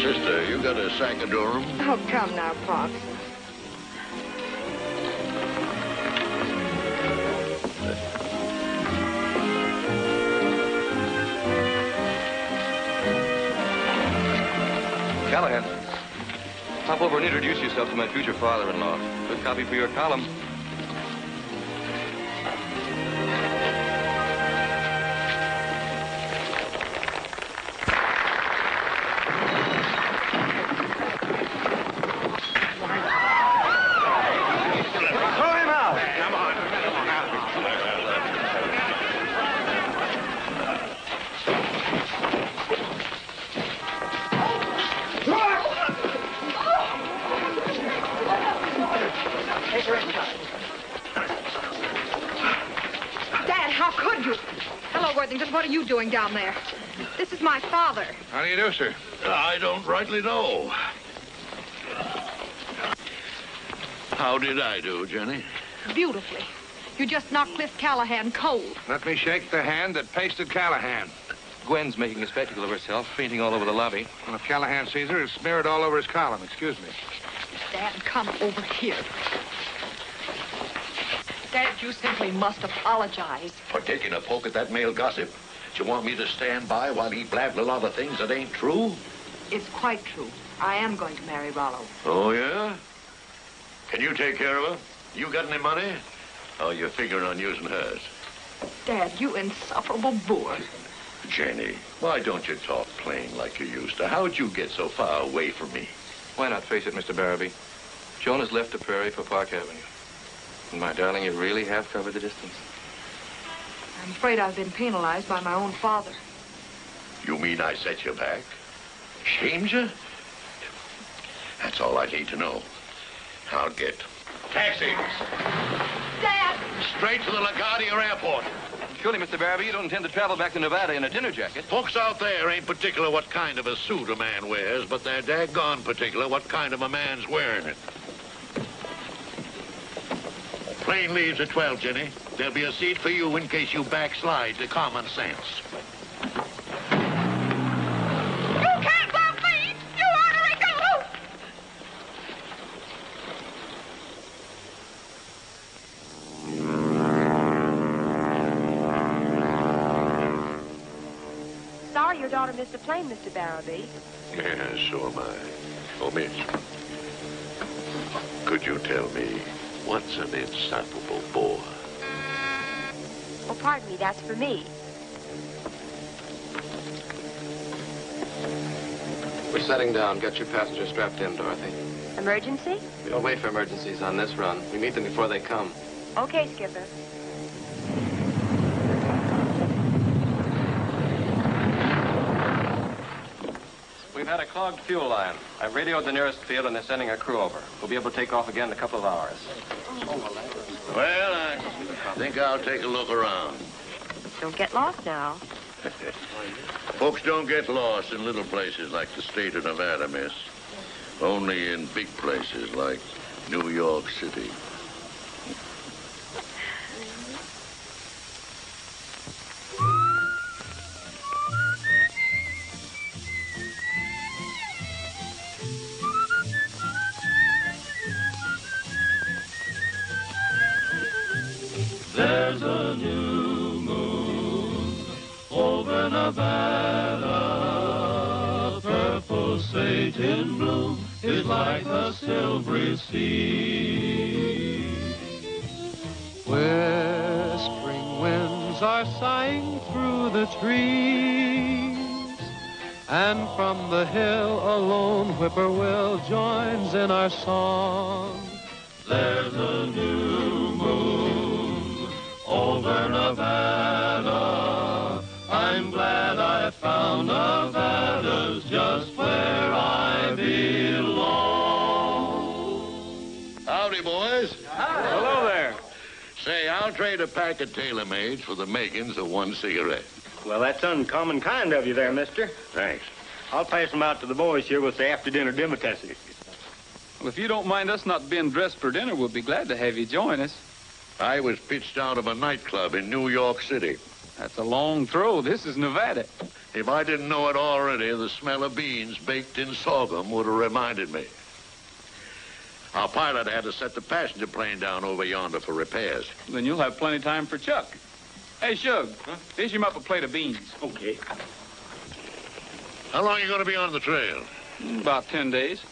Sister, you got a sack of Durham? Oh, come now, Pops. Calahan, hop over and introduce yourself to my future father-in-law. Good copy for your column. What are you doing down there? This is my father. How do you do, sir? I don't rightly know. How did I do, Jenny? Beautifully. You just knocked Cliff Calahan cold. Let me shake the hand that pasted Calahan. Gwen's making a spectacle of herself, fainting all over the lobby. Well, if Calahan sees her, it's smeared all over his column. Excuse me. Dad, come over here. Dad, you simply must apologize. For taking a poke at that male gossip? Do you want me to stand by while he blabbed a lot of things that ain't true? It's quite true. I am going to marry Rollo. Oh, yeah? Can you take care of her? You got any money? Oh, you're figuring on using hers? Dad, you insufferable boor. Jenny, why don't you talk plain like you used to? How'd you get so far away from me? Why not face it, Mr. Barrabee? Joan has left the prairie for Park Avenue. And my darling, you really have covered the distance. I'm afraid I've been penalized by my own father. You mean I set you back? Shamed you? That's all I need to know. I'll get taxis. Dad! Straight to the LaGuardia Airport. Surely, Mr. Barrabee, you don't intend to travel back to Nevada in a dinner jacket? Folks out there ain't particular what kind of a suit a man wears, but they're daggone particular what kind of a man's wearing it. Plane leaves at 12, Jenny. There'll be a seat for you in case you backslide to common sense. You can't stop me! You ornery galoot! Sorry your daughter missed the plane, Mr. Barrabee. Yeah, so am I. Oh, miss. Could you tell me what's an insufferable bore? Oh, pardon me, that's for me. We're setting down. Get your passengers strapped in, Dorothy. Emergency? We don't wait for emergencies on this run. We meet them before they come. Okay, Skipper. We've had a clogged fuel line. I've radioed the nearest field and they're sending a crew over. We'll be able to take off again in a couple of hours. Well, I think I'll take a look around. Don't get lost now. Folks don't get lost in little places like the state of Nevada, miss. Only in big places like New York City. There's a new moon over Nevada, purple sage in bloom is like a silvery sea. Where spring winds are sighing through the trees, and from the hill a lone whippoorwill joins in our song. There's a new moon over Nevada. I'm glad I found Nevada's just where I belong. Howdy, boys. Hi. Hello there. Say, I'll trade a pack of tailor-mades for the makings of one cigarette. Well, that's uncommon kind of you there, mister. Thanks. I'll pass them out to the boys here with the after-dinner democracy. Well, if you don't mind us not being dressed for dinner, we'll be glad to have you join us. I was pitched out of a nightclub in New York City. That's a long throw. This is Nevada. If I didn't know it already, the smell of beans baked in sorghum would have reminded me. Our pilot had to set the passenger plane down over yonder for repairs. Then you'll have plenty of time for Chuck. Hey, Shug, dish him up a plate of beans. Okay. How long are you going to be on the trail? About 10 days.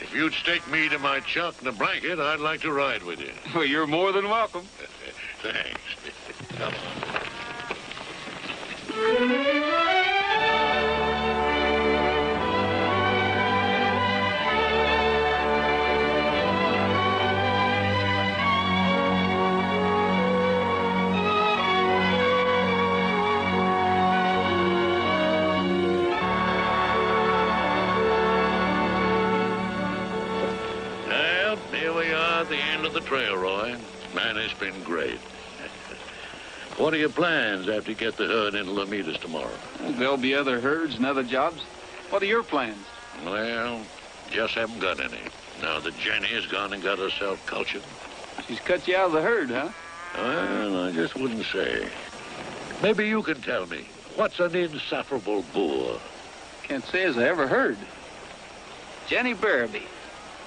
If you'd stake me to my chuck and a blanket, I'd like to ride with you. Well, you're more than welcome. Thanks. Come on. Well, here we are at the end of the trail, Roy. Man, it's been great. What are your plans after you get the herd into Lamitas tomorrow? There'll be other herds and other jobs. What are your plans? Well, just haven't got any. Now that Jenny has gone and got herself cultured. She's cut you out of the herd, huh? Well, I just wouldn't say. Maybe you can tell me, what's an insufferable boor? Can't say as I ever heard. Jenny Barrabee.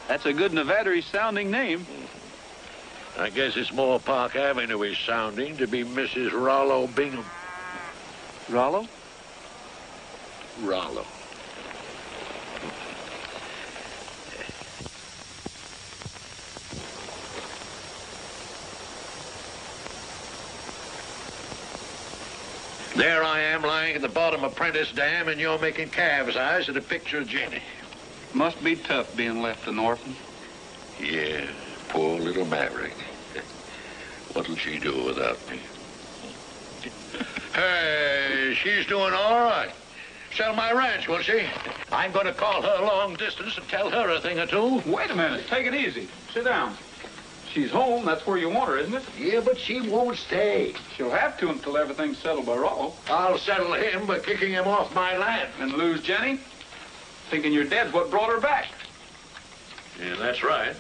That's a good Nevada-sounding name. I guess it's more Park Avenue-y sounding to be Mrs. Rollo Bingham. Rollo? Rollo. There I am lying at the bottom of Prentice Dam, and you're making calves' eyes at a picture of Jenny. Must be tough being left an orphan. Yeah, poor little Maverick. What'll she do without me? Hey, she's doing all right. Sell my ranch, will she? I'm going to call her long distance and tell her a thing or two. Wait a minute. Take it easy. Sit down. She's home. That's where you want her, isn't it? Yeah, but she won't stay. She'll have to until everything's settled by Rollo. I'll settle him by kicking him off my land. And lose Jenny? Thinking your dad's what brought her back. Yeah, that's right.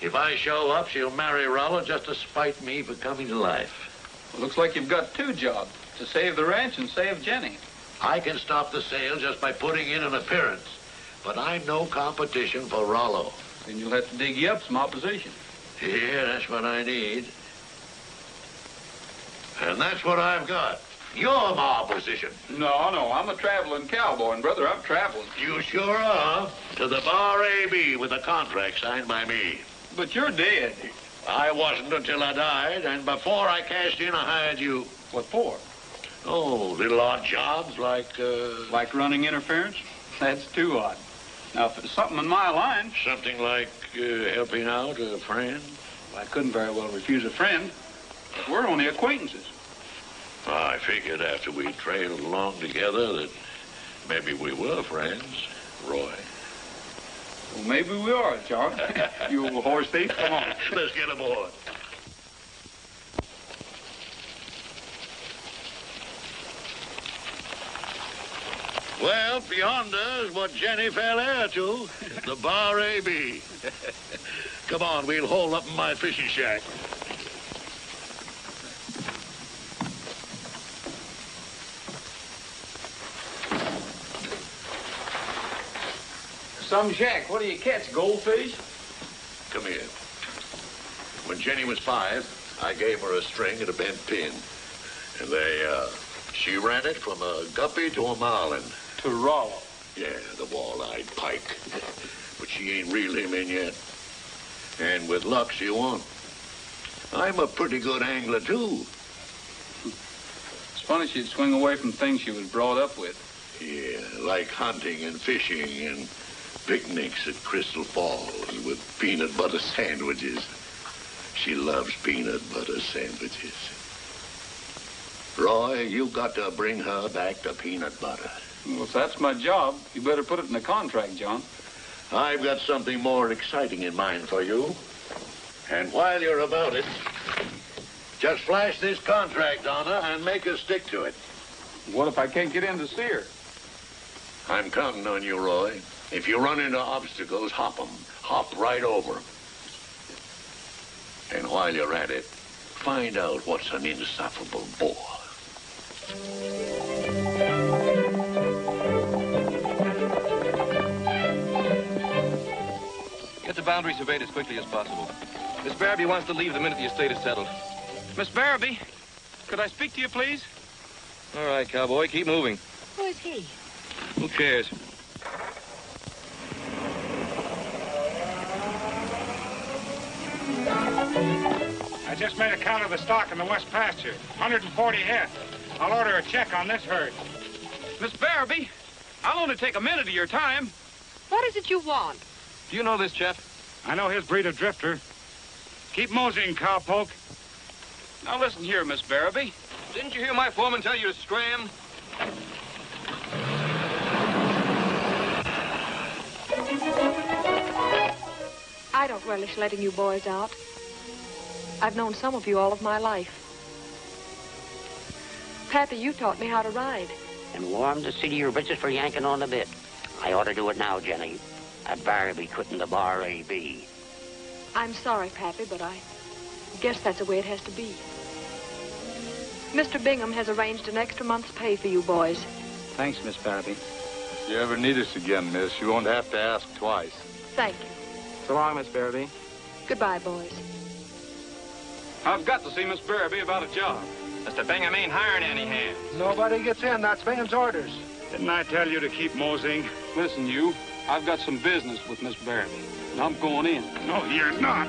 If I show up, she'll marry Rollo just to spite me for coming to life. Well, looks like you've got two jobs. To save the ranch and save Jenny. I can stop the sale just by putting in an appearance. But I'm no competition for Rollo. Then you'll have to dig you up some opposition. Yeah, that's what I need. And that's what I've got. You're my opposition. No, I'm a traveling cowboy, and brother, I'm traveling. You sure are. To the Barrabee with a contract signed by me. But you're dead. I wasn't until I died, and before I cashed in, I hired you. What for? Oh, little odd jobs like, Like running interference? That's too odd. Now, if it's something in my line... Something like helping out a friend? Well, I couldn't very well refuse a friend. But we're only acquaintances. I figured after we trailed along together that maybe we were friends, Roy. Well, maybe we are, John. You old horse thief. Come on. Let's get aboard. Well, yonder is what Jenny fell heir to, the Barrabee. Come on, we'll hole up in my fishing shack. Some shack. What do you catch, goldfish? Come here. When Jenny was 5, I gave her a string and a bent pin. And she ran it from a guppy to a marlin. To Rollo. Yeah, the wall-eyed pike. But she ain't reeled him in yet. And with luck, she won't. I'm a pretty good angler, too. It's funny she'd swing away from things she was brought up with. Yeah, like hunting and fishing and picnics at Crystal Falls with peanut butter sandwiches. She loves peanut butter sandwiches. Roy, you got to bring her back to peanut butter. Well, if that's my job, you better put it in the contract, John. I've got something more exciting in mind for you. And while you're about it, just flash this contract on her and make her stick to it. What if I can't get in to see her? I'm counting on you, Roy. If you run into obstacles, hop 'em. Hop right over 'em. And while you're at it, find out what's an insufferable bore. boundary surveyed as quickly as possible. Miss Barrabee wants to leave the minute the estate is settled. Miss Barrabee, could I speak to you, please? All right, cowboy, keep moving. Who is he? Who cares? I just made a count of the stock in the west pasture. 140 head. I'll order a check on this herd. Miss Barrabee, I'll only take a minute of your time. What is it you want? Do you know this chap? I know his breed of drifter. Keep moseying, cowpoke. Now listen here, Miss Barrabee. Didn't you hear my foreman tell you to scram? I don't relish letting you boys out. I've known some of you all of my life. Pappy, you taught me how to ride. And warm the seat of your britches for yanking on the bit. I ought to do it now, Jenny. At Barrabee quitting the Barrabee. I'm sorry, Pappy, but I guess that's the way it has to be. Mr. Bingham has arranged an extra month's pay for you boys. Thanks, Miss Barrabee. If you ever need us again, miss, you won't have to ask twice. Thank you. So long, Miss Barrabee. Goodbye, boys. I've got to see Miss Barrabee about a job. Mr. Bingham ain't hiring any hands. Nobody gets in. That's Bingham's orders. Didn't I tell you to keep moseying? Listen, you, I've got some business with Miss Barrabee, and I'm going in. No, you're not.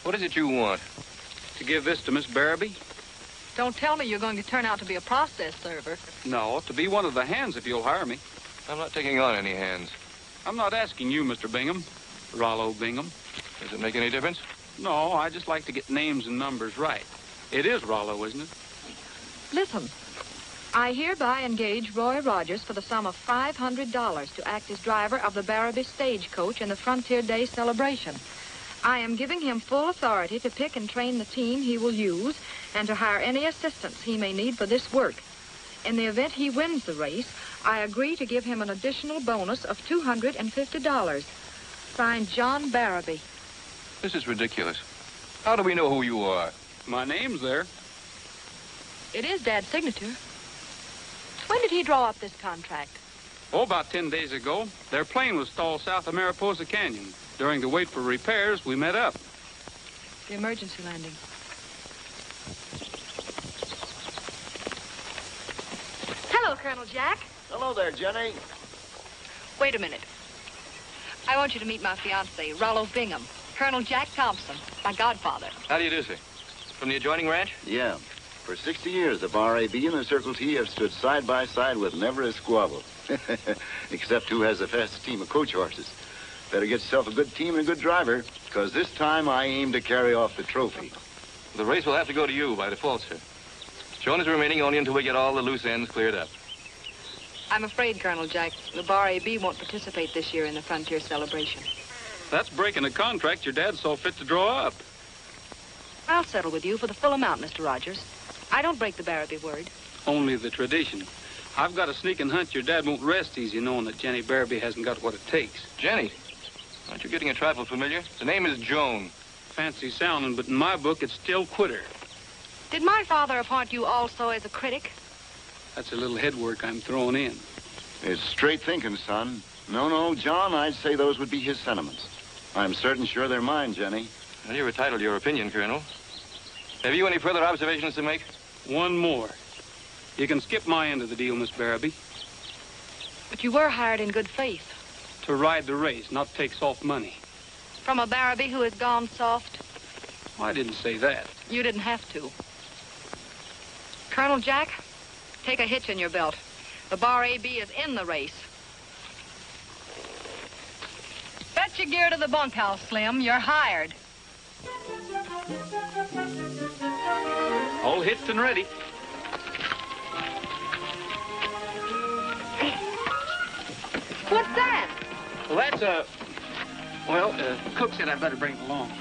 What is it you want? To give this to Miss Barrabee? Don't tell me you're going to turn out to be a process server. No, to be one of the hands if you'll hire me. I'm not taking on any hands. I'm not asking you, Mr. Bingham. Rollo Bingham. Does it make any difference? No, I just like to get names and numbers right. It is Rollo, isn't it? Listen, I hereby engage Roy Rogers for the sum of $500 to act as driver of the Barrabee stagecoach in the Frontier Day celebration. I am giving him full authority to pick and train the team he will use and to hire any assistance he may need for this work. In the event he wins the race, I agree to give him an additional bonus of $250. Signed, John Barrabee. This is ridiculous. How do we know who you are? My name's there. It is Dad's signature. When did he draw up this contract? Oh, about 10 days ago. Their plane was stalled south of Mariposa Canyon. During the wait for repairs, we met up. The emergency landing. Hello, Colonel Jack. Hello there, Jenny. Wait a minute. I want you to meet my fiancé, Rollo Bingham. Colonel Jack Thompson, my godfather. How do you do, sir? From the adjoining ranch? Yeah. For 60 years, the Barrabee and the Circle T have stood side by side with never a squabble. Except who has the fastest team of coach horses. Better get yourself a good team and a good driver, because this time I aim to carry off the trophy. The race will have to go to you by default, sir. Joan is remaining only until we get all the loose ends cleared up. I'm afraid, Colonel Jack, the Barrabee won't participate this year in the Frontier celebration. That's breaking a contract your dad saw fit to draw up. I'll settle with you for the full amount, Mr. Rogers. I don't break the Barrabee word. Only the tradition. I've got a sneaking hunch your dad won't rest easy knowing that Jenny Barrabee hasn't got what it takes. Jenny? Aren't you getting a trifle familiar? The name is Joan. Fancy sounding, but in my book, it's still Quitter. Did my father appoint you also as a critic? That's a little headwork I'm throwing in. It's straight thinking, son. No, John, I'd say those would be his sentiments. I'm certain sure they're mine, Jenny. Well, you're entitled to your opinion, Colonel. Have you any further observations to make? One more. You can skip my end of the deal, Miss Barrabee. But you were hired in good faith. To ride the race, not take soft money. From a Barrabee who has gone soft? I didn't say that. You didn't have to. Colonel Jack, take a hitch in your belt. The Barrabee is in the race. Fetch your gear to the bunkhouse, Slim. You're hired. All hitched and ready. What's that? Well, that's a... Well, Cook said I'd better bring it along.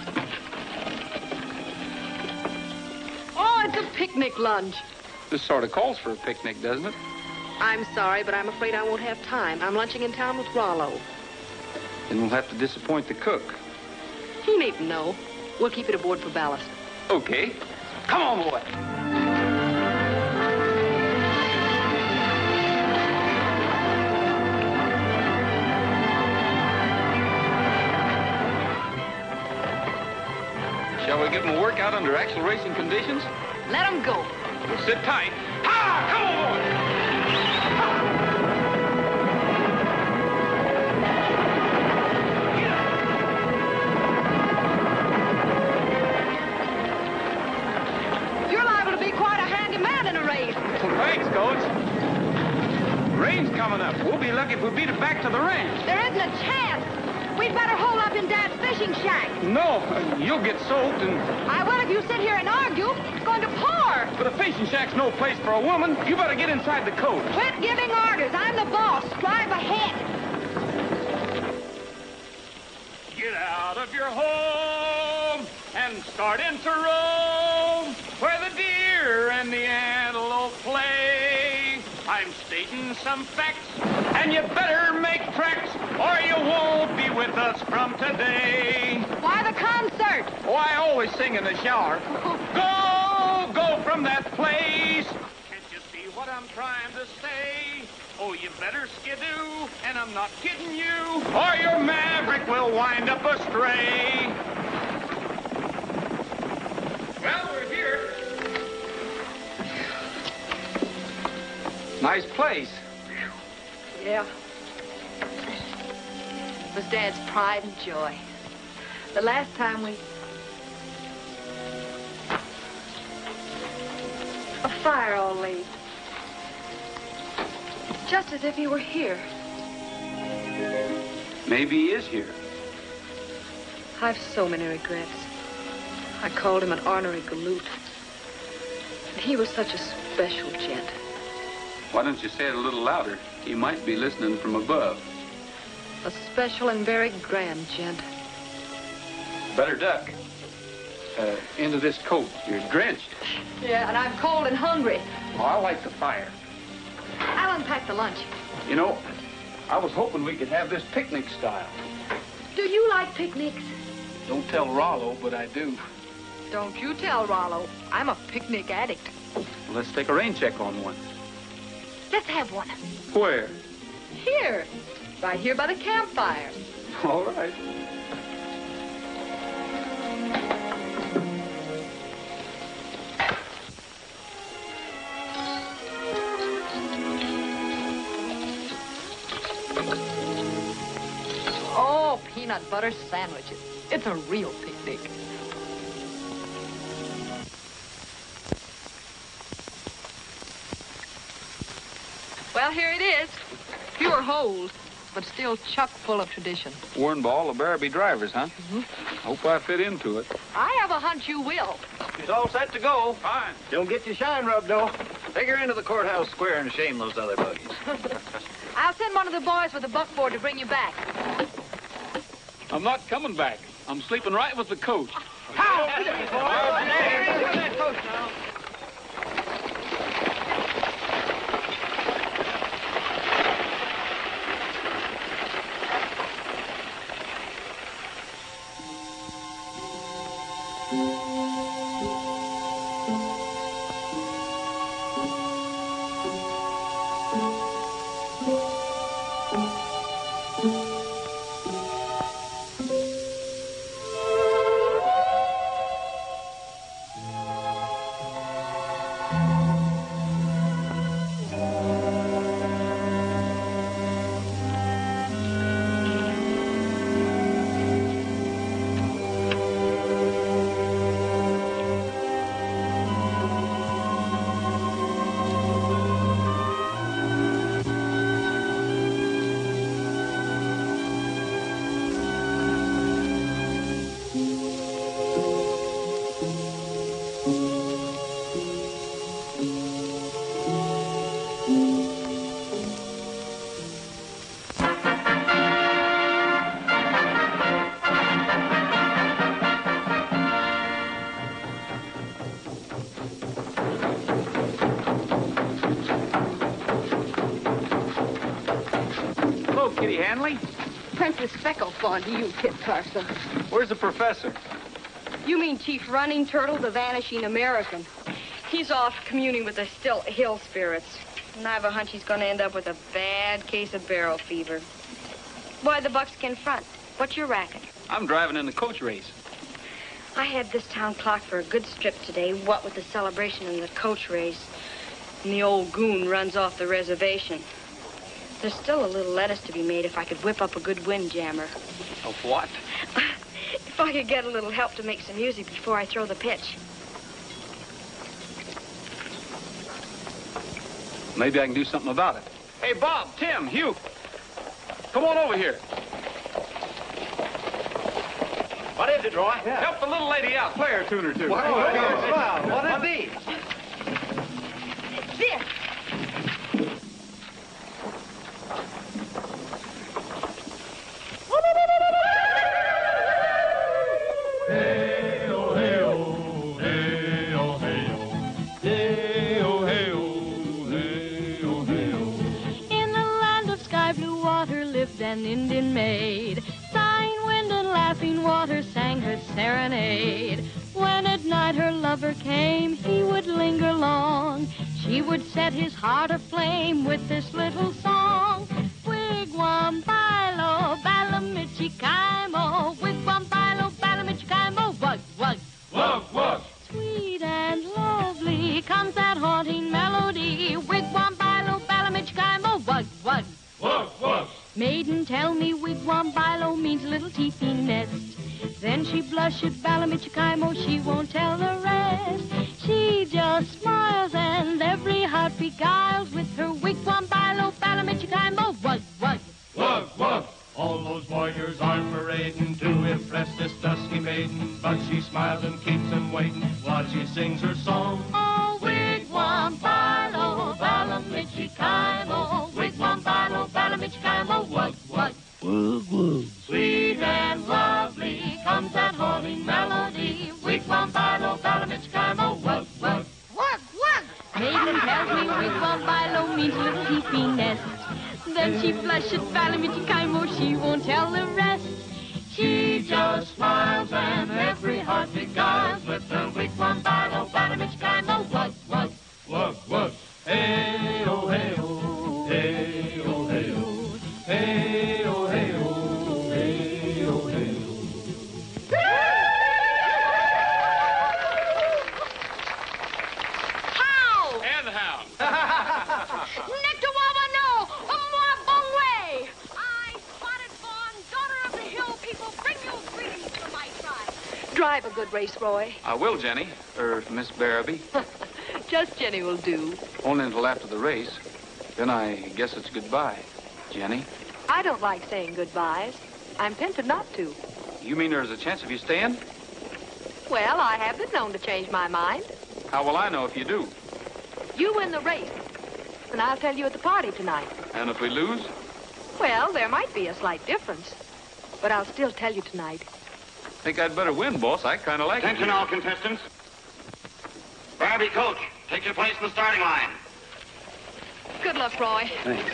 Oh, it's a picnic lunch. This sort of calls for a picnic, doesn't it? I'm sorry, but I'm afraid I won't have time. I'm lunching in town with Rollo. Then we'll have to disappoint the cook. He needn't know. We'll keep it aboard for ballast. Okay. Come on, boy. Shall we give him a workout under actual racing conditions? Let him go. We'll sit tight. Ha! Come on, boy! You're liable to be quite a handy man in a race. Well, thanks, Coach. Rain's coming up. We'll be lucky if we beat it back to the ranch. There isn't a chance. We'd better hole up in Dad's fishing shack. No, you'll get soaked and... I will if you sit here and argue. It's going to pour. But a fishing shack's no place for a woman. You better get inside the coach. Quit giving orders. I'm the boss. Drive ahead. Get out of your home and start into roam, where the deer and the antelope play. I'm stating some facts, and you better make tracks, or you won't be with us from today. Why the concert? Oh, I always sing in the shower. Go, go from that place. Can't you see what I'm trying to say? Oh, you better skidoo, and I'm not kidding you, or your maverick will wind up astray. Well, we're here. Nice place. Yeah. It was Dad's pride and joy. The last time we... A fire all laid. Just as if he were here. Maybe he is here. I've so many regrets. I called him an ornery galoot. And he was such a special gent. Why don't you say it a little louder? He might be listening from above. A special and very grand gent. Better duck. Into this coat. You're drenched. Yeah, and I'm cold and hungry. Oh, I like the fire. I'll unpack the lunch. You know, I was hoping we could have this picnic style. Do you like picnics? Don't tell Rollo, but I do. Don't you tell Rollo. I'm a picnic addict. Well, let's take a rain check on one. Let's have one. Where? Here. Right here by the campfire. All right. Oh, peanut butter sandwiches. It's a real picnic. Well, here it is. Pure hold, but still chock full of tradition. Worn by all the Barrabee drivers, huh? Mm-hmm. Hope I fit into it. I have a hunch you will. She's all set to go. Fine. Don't get your shine rubbed, though. Take her into the courthouse square and shame those other buggies. I'll send one of the boys with a buckboard to bring you back. I'm not coming back. I'm sleeping right with the coach. How? That coach now. This is speckle fun to you, Kit Carson. Where's the professor? You mean Chief Running Turtle, the Vanishing American. He's off communing with the still hill spirits. And I have a hunch he's going to end up with a bad case of barrel fever. Boy, the buckskin front. What's your racket? I'm driving in the coach race. I had this town clocked for a good strip today, what with the celebration and the coach race. And the old goon runs off the reservation. There's still a little lettuce to be made if I could whip up a good windjammer. Of what? If I could get a little help to make some music before I throw the pitch. Maybe I can do something about it. Hey, Bob, Tim, Hugh. Come on over here. What is it, Roy? Yeah. Help the little lady out. Play her a tune or two. What'd it be? This. Hey-oh, hey-oh, hey-oh, hey-oh. Hey-oh, hey-oh, hey-oh, hey-oh. In the land of sky blue water lived an Indian maid. Sighing wind and laughing water sang her serenade. When at night her lover came, he would linger long. She would set his heart aflame with this little song. Wigwam, bilo, balamichikaimo. Wigwam, bilo, balamichikaimo. Wug, wug. Wug, wug. Sweet and lovely comes that haunting melody. Wigwam, bilo, balamichikaimo. Wug, wug. Wug, wug. Maiden, tell me wigwam, bilo means little teepee nest. Then she blushed at balamichikaimo, she won't tell the rest. She just smiles and every heart beguiles with her wigwam, bilo, balamichikaimo. Wug, wug. Wug, wug. All those warriors are parading to impress this dusky maiden, but she smiles and keeps them waiting while she sings her song. Oh, wigwam, bilo, balamichikaimo. Wigwam, bilo, balamichikaimo. Wug, wug. Wug, wug. Sweet and lovely comes that haunting melody. Wigwam, bilo, balamichikaimo. Wug, wug. Wug, wug. Maiden tells me wigwam, bilo means little teepee nest. Then she blushed at balamichikaimo, she won't tell the rest. She just smiles and every heart beguiles with her wigwam, bilo, balamichikaimo. Wug, wug. Wug, wug. Hey-oh, hey-oh, hey-oh, hey-oh. Hey-oh, hey-oh, hey-oh, hey-oh. How? And how? Nectawawa no, Umwa Bongway. I, Spotted Fawn, daughter of the hill people, bring you greetings from my tribe. Drive a good race, Roy. I will, Jenny. Miss Barrabee. Just Jenny will do. Only until after the race. Then I guess it's goodbye, Jenny. I don't like saying goodbyes. I'm tempted not to. You mean there's a chance of you staying? Well, I have been known to change my mind. How will I know if you do? You win the race, and I'll tell you at the party tonight. And if we lose? Well, there might be a slight difference, but I'll still tell you tonight. Think I'd better win, boss. I kind of like it. Attention all contestants. Barrabee, coach, take your place in the starting line. Good luck, Roy. Thanks.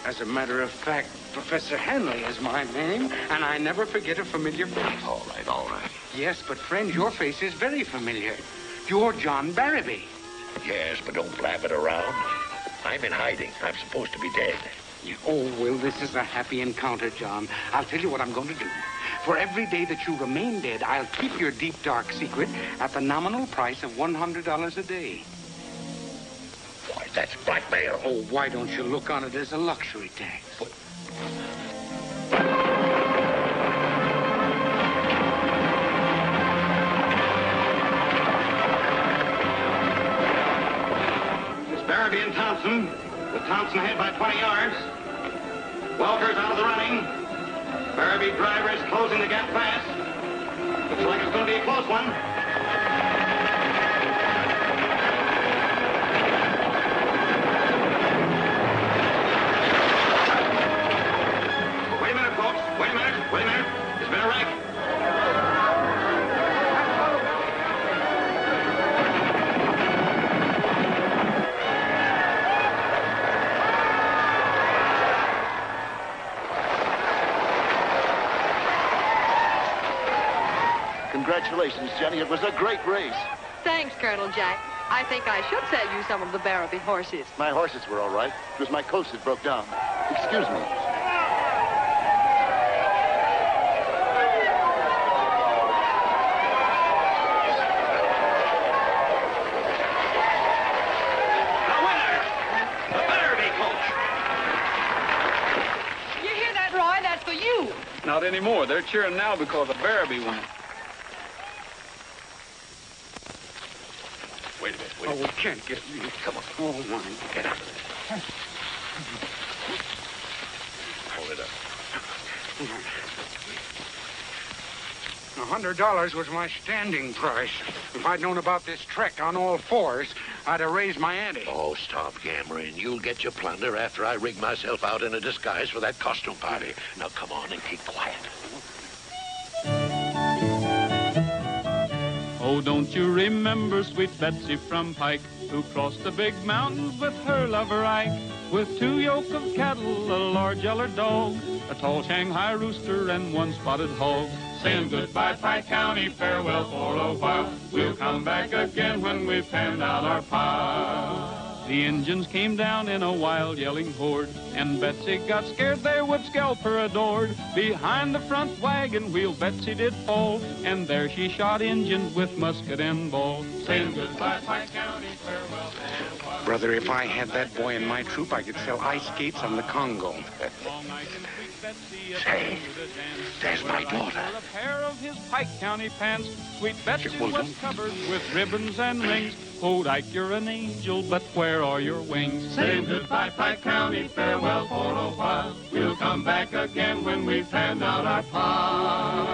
As a matter of fact, Professor Hanley is my name, and I never forget a familiar face. All right, all right. Yes, but friend, your face is very familiar. You're John Barrabee. Yes, but don't blab it around. I'm in hiding. I'm supposed to be dead. Oh, well, this is a happy encounter, John. I'll tell you what I'm going to do. For every day that you remain dead, I'll keep your deep, dark secret at the nominal price of $100 a day. Why, that's blackmail. Oh, why don't you look on it as a luxury tax? What? It's Barrabee and Thompson, with Thompson ahead by 20 yards. Walker's out of the running. Barrabee driver is closing the gap fast. Looks like it's going to be a close one. Wait a minute, folks. Wait a minute. There's been a wreck. Congratulations, Jenny. It was a great race. Thanks, Colonel Jack. I think I should sell you some of the Barrabee horses. My horses were all right. It was my coach that broke down. Excuse me. The winner, the Barrabee coach. You hear that, Roy? That's for you. Not anymore. They're cheering now because of Barrabee won. Wait a minute. Oh, we can't get... Come on. Oh, my. Get out of there. Hold it up. $100 was my standing price. If I'd known about this trek on all fours, I'd have raised my ante. Oh, stop yammering. You'll get your plunder after I rig myself out in a disguise for that costume party. Now, come on and keep quiet. Oh, don't you remember sweet Betsy from Pike, who crossed the big mountains with her lover Ike, with 2 yoke of cattle, a large yeller dog, a tall Shanghai rooster, and 1 spotted hog. Saying goodbye, Pike County, farewell for a while. We'll come back again when we've panned out our pile. The Injuns came down in a wild yelling horde, and Betsy got scared they would scalp her adored. Behind the front wagon wheel Betsy did fall, and there she shot Injuns with musket and ball. Saying goodbye, Pike County, farewell for a while. Brother, if I had that boy in my troop, I could sell ice skates on the Congo. Say, there's my daughter. A pair of his Pike County pants. Sweet Betsy was covered with ribbons and rings. Oh, Ike, you're an angel, but where are your wings? Saying goodbye, Pike County, farewell for a while. We'll come back again when we've panned out our pile.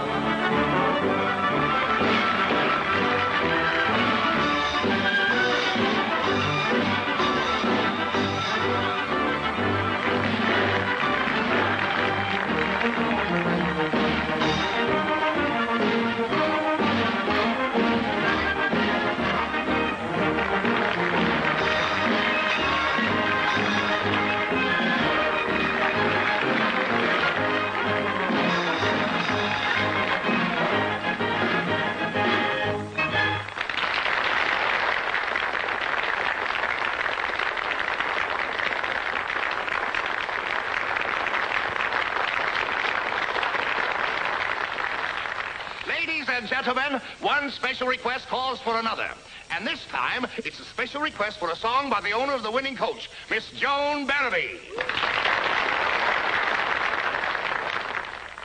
Ladies and gentlemen, one special request calls for another. And this time, it's a special request for a song by the owner of the winning coach, Miss Joan Barrabee.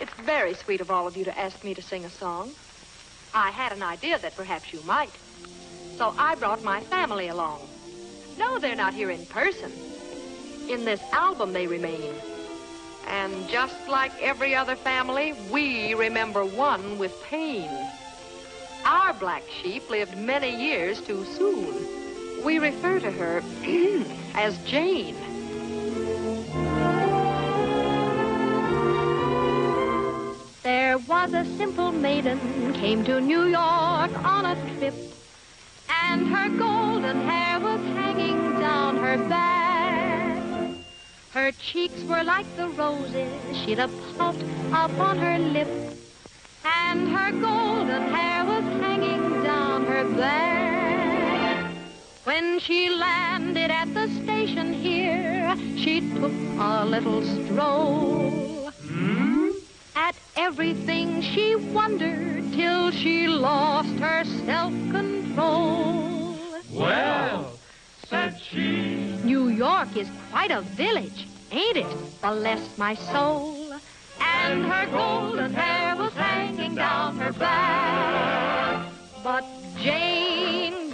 It's very sweet of all of you to ask me to sing a song. I had an idea that perhaps you might. So I brought my family along. No, they're not here in person. In this album they remain. And just like every other family, we remember one with pain. Our black sheep lived many years too soon. We refer to her as Jane. There was a simple maiden came to New York on a trip, and her golden hair was hanging down her back. Her cheeks were like the roses she'd a popped upon her lip, and her golden hair was hanging down her back. When she landed at the station here, she took a little stroll. At everything she wondered till she lost her self-control. Well, said she, New York is quite a village, ain't it? Bless my soul. And her golden hair was hanging down her back. But Jane,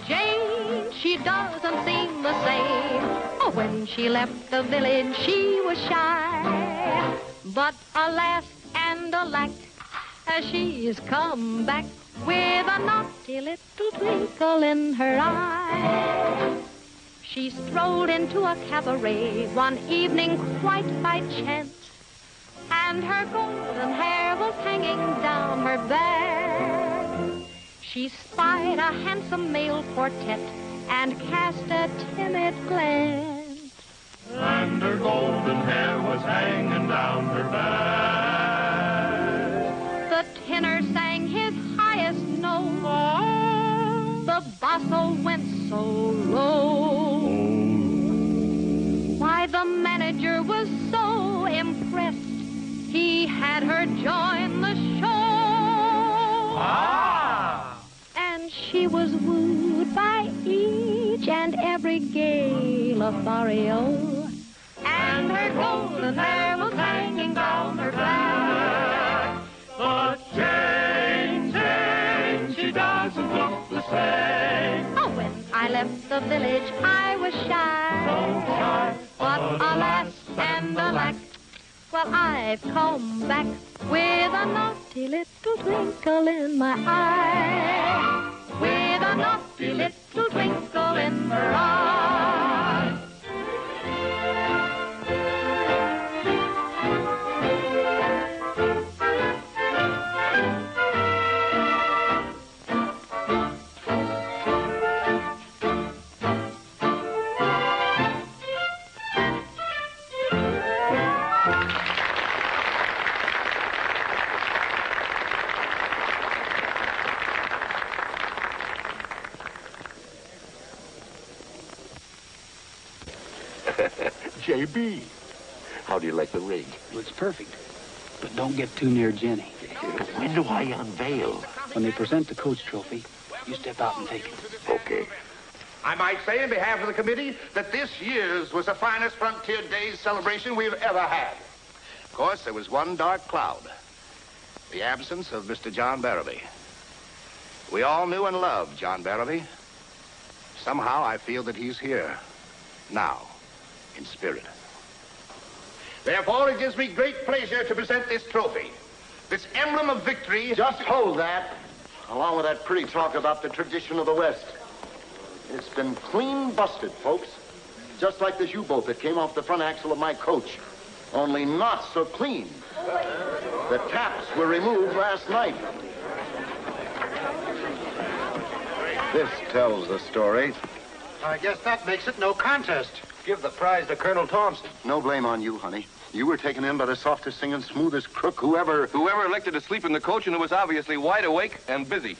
she doesn't seem the same. Oh, when she left the village, she was shy. But alas and alack, she's come back with a naughty little twinkle in her eye. She strolled into a cabaret one evening quite by chance, and her golden hair was hanging down her back. She spied a handsome male quartet and cast a timid glance, and her golden hair was hanging down her back. The tenor sang his highest note. The basso went so low. Why, the manager was so impressed, he had her join the show. And she was wooed by each and every gay Lothario, and her golden hair was hanging down her back. But Jane, she doesn't look the same. Oh, when I left the village, I was shy. But alas and alack, well, I've come back with a naughty little twinkle in my eye. With a naughty little twinkle in her eye. J.B., how do you like the rig? Well, it's perfect. But don't get too near Jenny. When do I unveil? When they present the coach trophy, you step out and take it. Okay. I might say in behalf of the committee that this year's was the finest Frontier Days celebration we've ever had. Of course, there was one dark cloud. The absence of Mr. John Barrabee. We all knew and loved John Barrabee. Somehow I feel that he's here. Now. In spirit. Therefore, it gives me great pleasure to present this trophy, this emblem of victory. Just hold that, along with that pretty talk about the tradition of the West. It's been clean busted, folks. Just like this U-boat that came off the front axle of my coach, only not so clean. The taps were removed last night. This tells the story. I guess that makes it no contest. Give the prize to Colonel Thompson. No blame on you, honey. You were taken in by the softest singing, smoothest crook whoever elected to sleep in the coach and who was obviously wide awake and busy.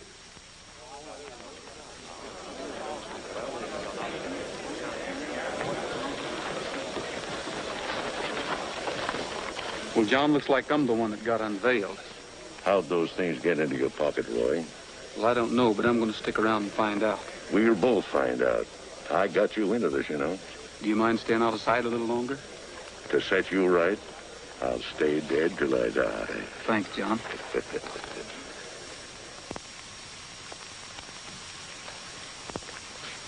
Well, John, looks like I'm the one that got unveiled. How'd those things get into your pocket, Roy? Well, I don't know, but I'm going to stick around and find out. We'll both find out. I got you into this, you know. Do you mind staying out of sight a little longer? To set you right, I'll stay dead till I die. Thanks, John.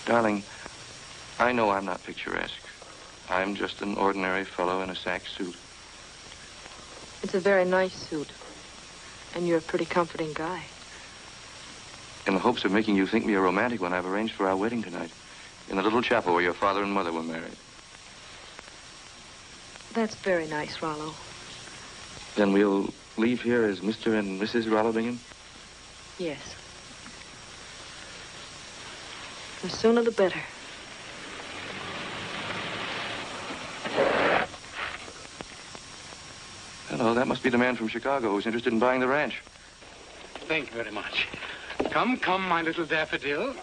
Darling, I know I'm not picturesque. I'm just an ordinary fellow in a sack suit. It's a very nice suit. And you're a pretty comforting guy. In the hopes of making you think me a romantic one, I've arranged for our wedding tonight. In the little chapel where your father and mother were married. That's very nice, Rollo. Then we'll leave here as Mr. and Mrs. Rollo Bingham? Yes. The sooner the better. Hello, that must be the man from Chicago who's interested in buying the ranch. Thank you very much. Come, my little daffodil.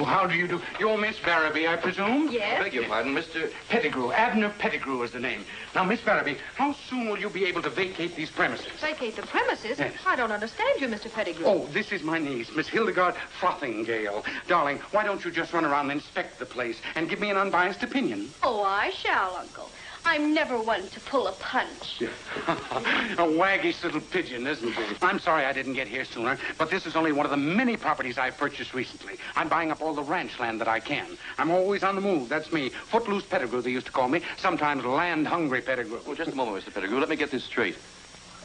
How do you do? You're Miss Barrabee, I presume? Yes. Beg your pardon, Mr. Pettigrew. Abner Pettigrew is the name. Now, Miss Barrabee, how soon will you be able to vacate these premises? Vacate the premises? Yes. I don't understand you, Mr. Pettigrew. Oh, this is my niece, Miss Hildegard Frothinghale. Darling, why don't you just run around and inspect the place and give me an unbiased opinion? Oh, I shall, Uncle. I'm never one to pull a punch. A waggish little pigeon, isn't it? I'm sorry I didn't get here sooner, but this is only one of the many properties I've purchased recently. I'm buying up all the ranch land that I can. I'm always on the move. That's me. Footloose Pettigrew, they used to call me. Sometimes land-hungry Pettigrew. Well, just a moment, Mr. Pettigrew. Let me get this straight.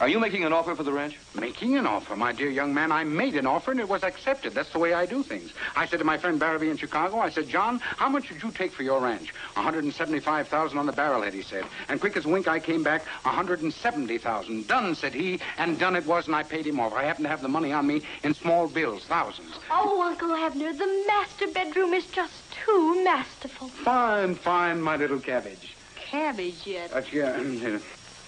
Are you making an offer for the ranch? Making an offer, my dear young man. I made an offer, and it was accepted. That's the way I do things. I said to my friend Barrabee in Chicago, I said, John, how much would you take for your ranch? $175,000 on the barrelhead, he said. And quick as a wink, I came back, $170,000. Done, said he, and done it was, and I paid him off. I happen to have the money on me in small bills, thousands. Oh, Uncle Abner, the master bedroom is just too masterful. Fine, my little cabbage. Cabbage yet?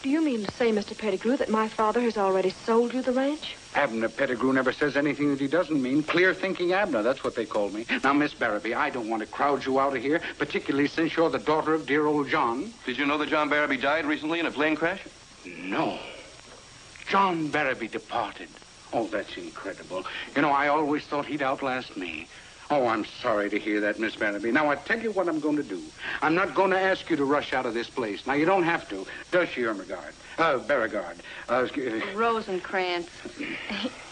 Do you mean to say, Mr. Pettigrew, that my father has already sold you the ranch? Abner Pettigrew never says anything that he doesn't mean. Clear-thinking Abner, that's what they call me. Now, Miss Barrabee, I don't want to crowd you out of here, particularly since you're the daughter of dear old John. Did you know that John Barrabee died recently in a plane crash? No. John Barrabee departed. Oh, that's incredible. You know, I always thought he'd outlast me. Oh, I'm sorry to hear that, Miss Barrabee. Now, I tell you what I'm going to do. I'm not going to ask you to rush out of this place. Now, you don't have to. Does she, Beauregard? Rosencrantz.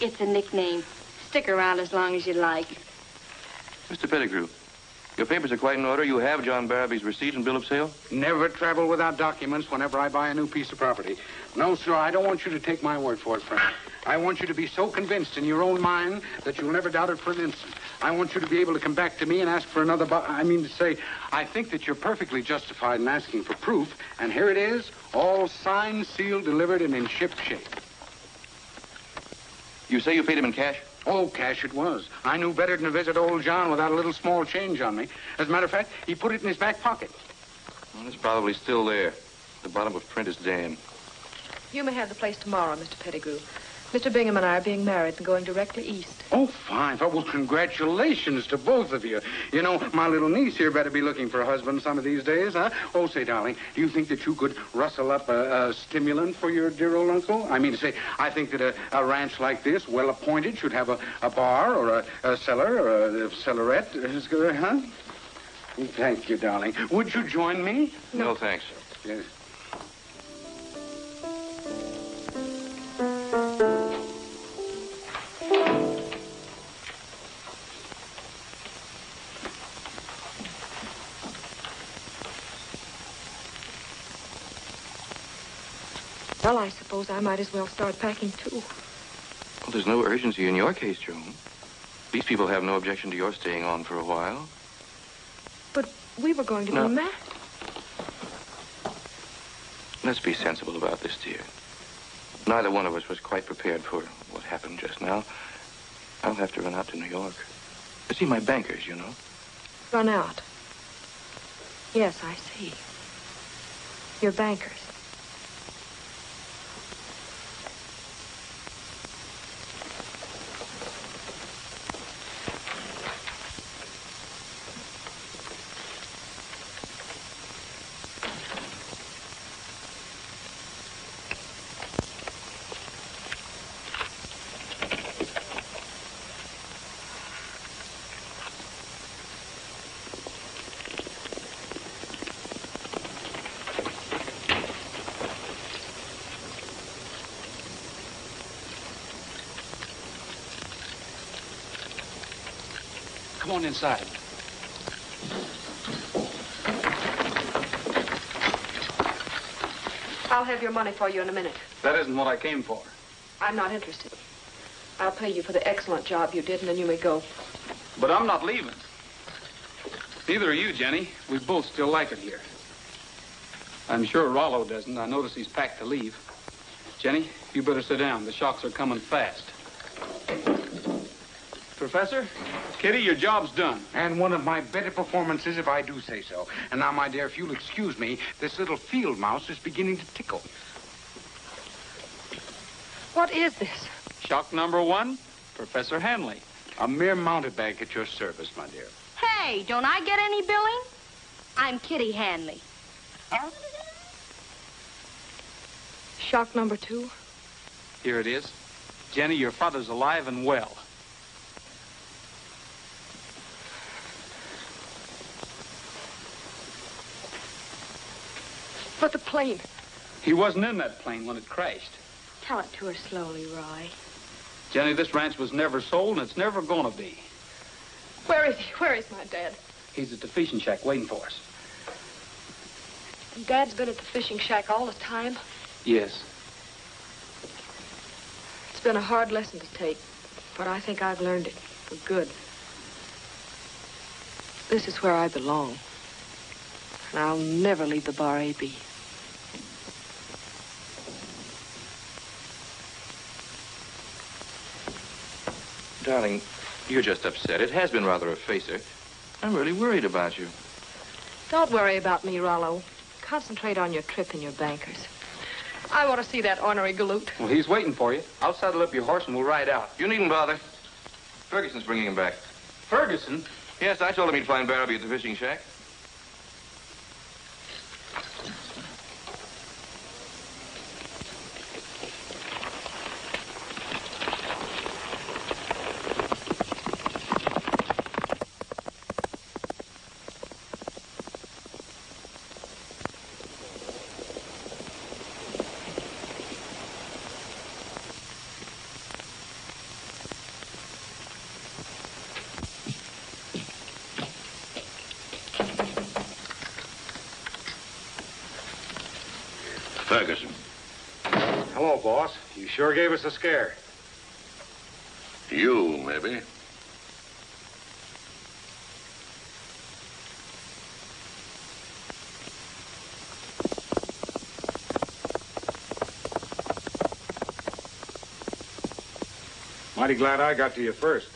It's a nickname. Stick around as long as you like. Mr. Pettigrew, your papers are quite in order. You have John Barrabee's receipt and bill of sale? Never travel without documents whenever I buy a new piece of property. No, sir, I don't want you to take my word for it, friend. I want you to be so convinced in your own mind that you'll never doubt it for an instant. I want you to be able to come back to me and ask for another I think that you're perfectly justified in asking for proof, and here it is, all signed, sealed, delivered, and in ship shape. You say you paid him in cash? Oh, cash it was. I knew better than to visit old John without a little small change on me. As a matter of fact, he put it in his back pocket. Well, it's probably still there. The bottom of print is damned. You may have the place tomorrow, Mr. Pettigrew. Mr. Bingham and I are being married and going directly east. Oh, fine. Well, congratulations to both of you. You know, my little niece here better be looking for a husband some of these days, huh? Oh, say, darling, do you think that you could rustle up a stimulant for your dear old uncle? I mean to say, I think that a ranch like this, well appointed, should have a bar or a cellar or a cellarette, huh? Thank you, darling. Would you join me? No, thanks. Yes. Well, I suppose I might as well start packing, too. Well, there's no urgency in your case, Joan. These people have no objection to your staying on for a while. But we were going to be married. Let's be sensible about this, dear. Neither one of us was quite prepared for what happened just now. I'll have to run out to New York. To see my bankers, you know. Run out? Yes, I see. Your bankers. Come on inside. I'll have your money for you in a minute. That isn't what I came for. I'm not interested. I'll pay you for the excellent job you did, and then you may go. But I'm not leaving. Neither are you, Jenny. We both still like it here. I'm sure Rollo doesn't. I notice he's packed to leave. Jenny, you better sit down. The shocks are coming fast. For Professor. Kitty, your job's done. And one of my better performances, if I do say so. And now, my dear, if you'll excuse me, this little field mouse is beginning to tickle. What is this? Shock number 1, Professor Hanley. A mere mountebank at your service, my dear. Hey, don't I get any billing? I'm Kitty Hanley. Shock number 2. Here it is. Jenny, your father's alive and well. But the plane. He wasn't in that plane when it crashed. Tell it to her slowly, Roy. Jenny, this ranch was never sold, and it's never gonna be. Where is he? Where is my dad? He's at the fishing shack waiting for us. And Dad's been at the fishing shack all the time. Yes. It's been a hard lesson to take, but I think I've learned it for good. This is where I belong. And I'll never leave the Barrabee. Darling, you're just upset. It has been rather a facer. I'm really worried about you. Don't worry about me, Rollo. Concentrate on your trip and your bankers. I want to see that ornery galoot. Well, he's waiting for you. I'll saddle up your horse and we'll ride out. You needn't bother. Ferguson's bringing him back. Ferguson? Yes, I told him he'd find Barrabee at the fishing shack. Ferguson. Hello, boss. You sure gave us a scare. You, maybe. Mighty glad I got to you first.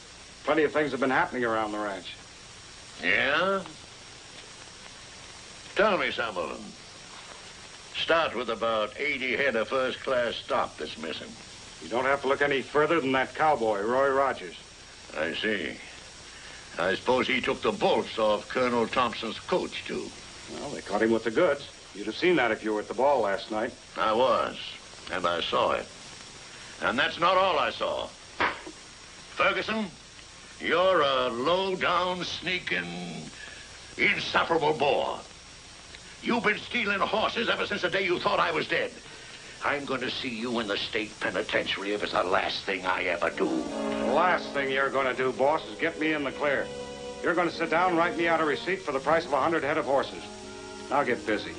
Plenty of things have been happening around the ranch. Yeah? Tell me some of them. Start with about 80 head of first-class stock that's missing. You don't have to look any further than that cowboy, Roy Rogers. I see. I suppose he took the bolts off Colonel Thompson's coach, too. Well, they caught him with the goods. You'd have seen that if you were at the ball last night. I was, and I saw it. And that's not all I saw. Ferguson, you're a low-down, sneaking, insufferable bore. You've been stealing horses ever since the day you thought I was dead. I'm going to see you in the state penitentiary if it's the last thing I ever do. The last thing you're going to do, boss, is get me in the clear. You're going to sit down and write me out a receipt for the price of 100 head of horses. Now get busy.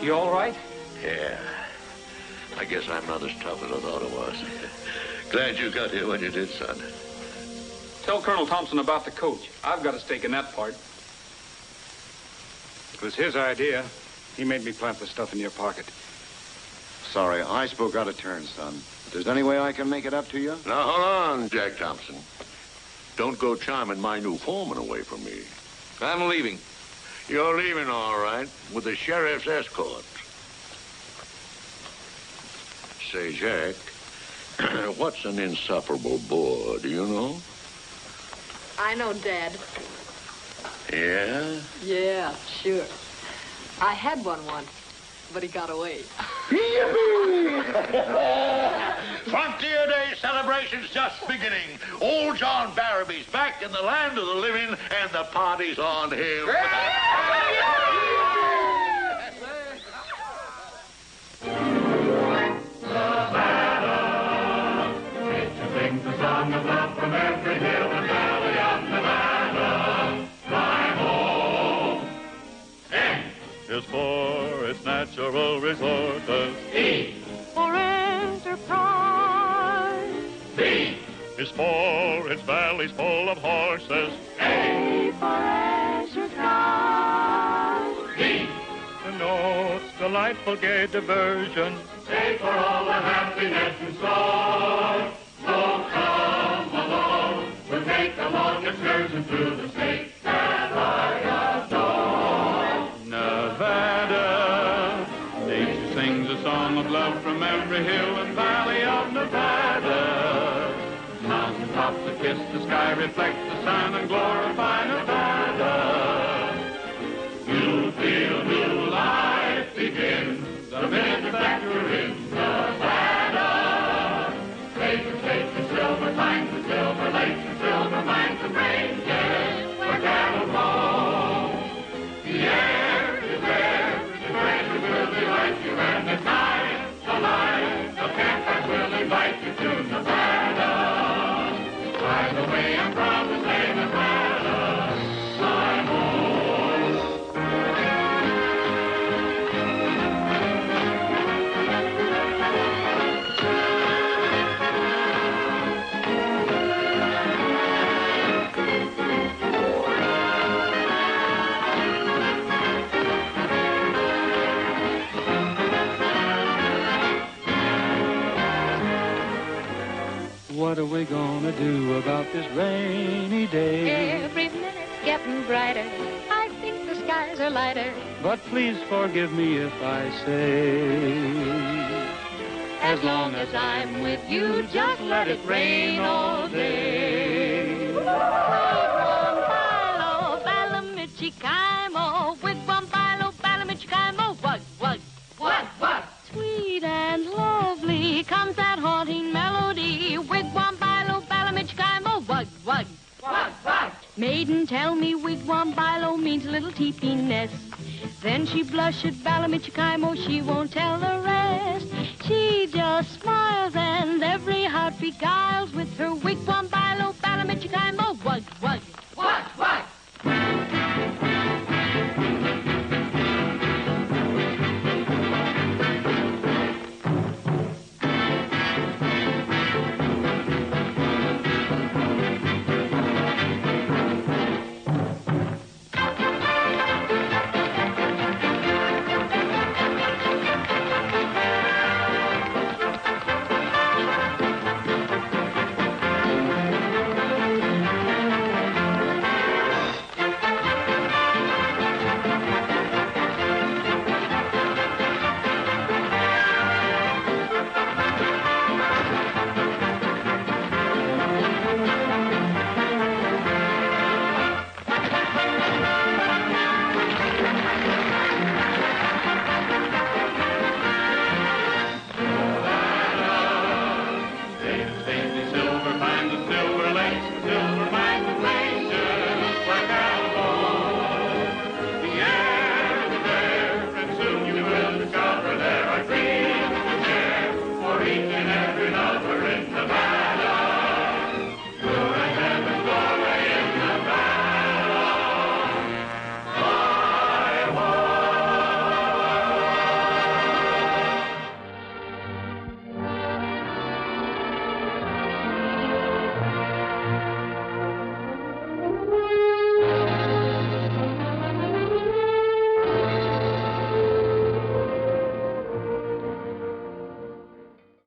You all right? Yeah. I guess I'm not as tough as I thought I was. Glad you got here when you did, son. Tell Colonel Thompson about the coach. I've got a stake in that part. It was his idea. He made me plant the stuff in your pocket. sorry. I spoke out of turn, son. If there's any way I can make it up to you? Now, hold on, Jack Thompson. Don't go charming my new foreman away from me. I'm leaving. You're leaving, all right, with the sheriff's escort. Say, Jack, what's an insufferable bore, do you know? I know, Dad. Yeah? Yeah, sure. I had one once, but he got away. Frontier Day celebration's just beginning. Old John Barrabee's back in the land of the living, and the party's on him. Sings the song of love from every hill and valley of Nevada. Fly home. N is for its natural resources. E For enterprise. B is for its valleys full of horses. A for azure skies. D Denotes delightful gay diversion. A for all the happiness in store. So come along, we'll take a long excursion through the state that I adore. Nevada, nature sings a song of love from every hill and valley of Nevada. Mountain tops that kiss the sky reflect the sun and glorify Nevada. You'll feel new life begin the minute that you're in Nevada. Take the silver mines, the silver lakes, the silver mines and ranges where cattle roam. The air is there, the branches will delight you, and at night, alive, the campfires will invite you to Nevada. By the way, I'm proud to say Nevada, my home. What are we gonna do about this rainy day? Every minute's getting brighter. I think the skies are lighter. But please forgive me if I say, As long as I'm with you, just let it rain all day. Wigwam, bilo, balamichikaimo. Wigwam, bilo, balamichikaimo. Wug, wug, wug, wug. Sweet and lovely comes that haunting melody. Wigwam, bilo, balamichikaimo. Wug, wug, wug, wug. Maiden, tell me wigwam, bilo means little teepee nest. Then she blushed at balamichikaimo, she won't tell the rest. She just smiles and every heart beguiles with her wigwam, bilo,